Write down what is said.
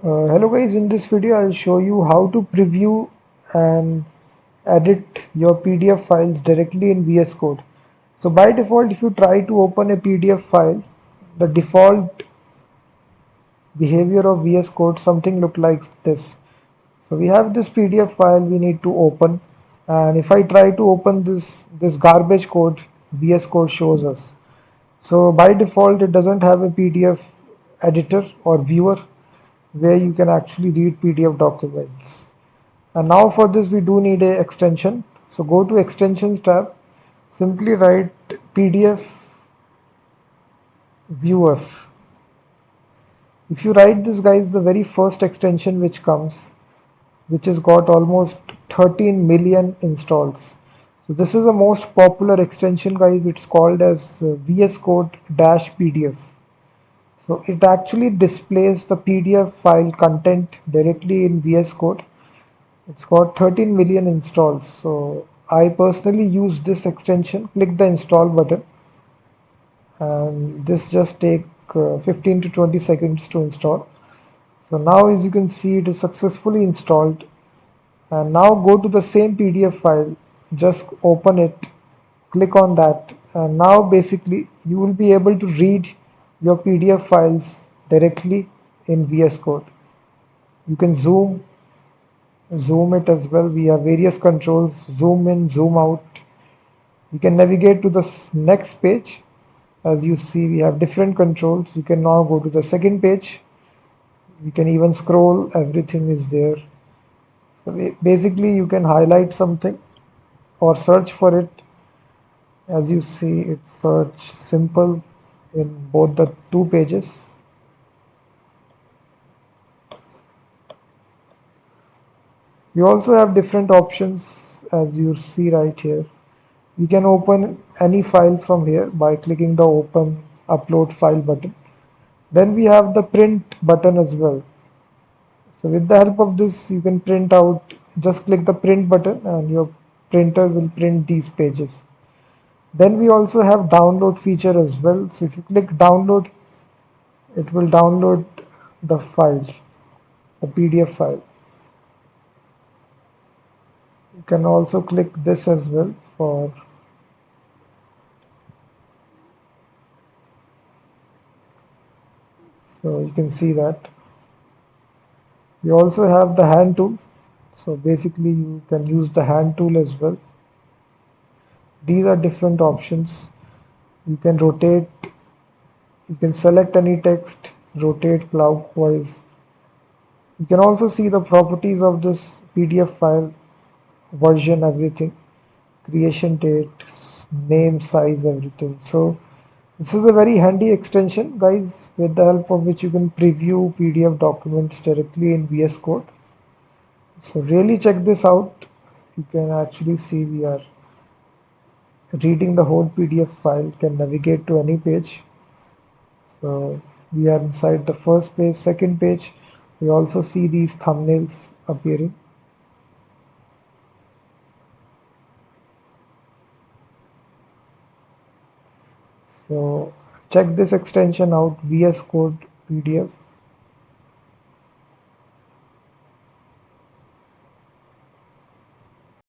Hello guys, in this video I'll show you how to preview and edit your PDF files directly in VS Code. So by default, if you try to open a PDF file, the default behavior of VS Code something look like this. So we have this PDF file we need to open, and if I try to open this garbage code, VS Code shows us. So by default, it doesn't have a PDF editor or viewer where you can actually read PDF documents. And now for this we do need a extension. So go to extensions tab, simply write PDF viewer. If you write this guys, the very first extension which comes, which has got almost 13 million installs. So this is the most popular extension guys. It's called as VS Code dash PDF. So it actually displays the PDF file content directly in VS Code. It's got 13 million installs. So I personally use this extension. Click the install button, and this just take 15 to 20 seconds to install. So now as you can see, it is successfully installed. And now go to the same PDF file, just open it, click on that, and now basically you will be able to read your PDF files directly in VS Code. You can zoom it as well. We have various controls: zoom in, zoom out. You can navigate to the next page. As you see, we have different controls. You can now go to the second page. You can even scroll, everything is there. So basically you can highlight something or search for it. As you see, it's search simple in both the two pages. You also have different options, as you see right here. You can open any file from here by clicking the open upload file button. Then we have the print button as well. So with the help of this, you can print out, just click the print button and your printer will print these pages. Then we also have download feature as well. So if you click download, it will download the file, the PDF file. You can also click this as well for, so you can see that. You also have the hand tool. So basically you can use the hand tool as well. These are different options. You can rotate, you can select any text, rotate clockwise. You can also see the properties of this PDF file, version, everything, creation date, name, size, everything. So this is a very handy extension guys, with the help of which you can preview PDF documents directly in VS Code. So really check this out. You can actually see we are reading the whole PDF file, can navigate to any page. So we are inside the first page, second page. We also see these thumbnails appearing. So check this extension out, VS Code PDF.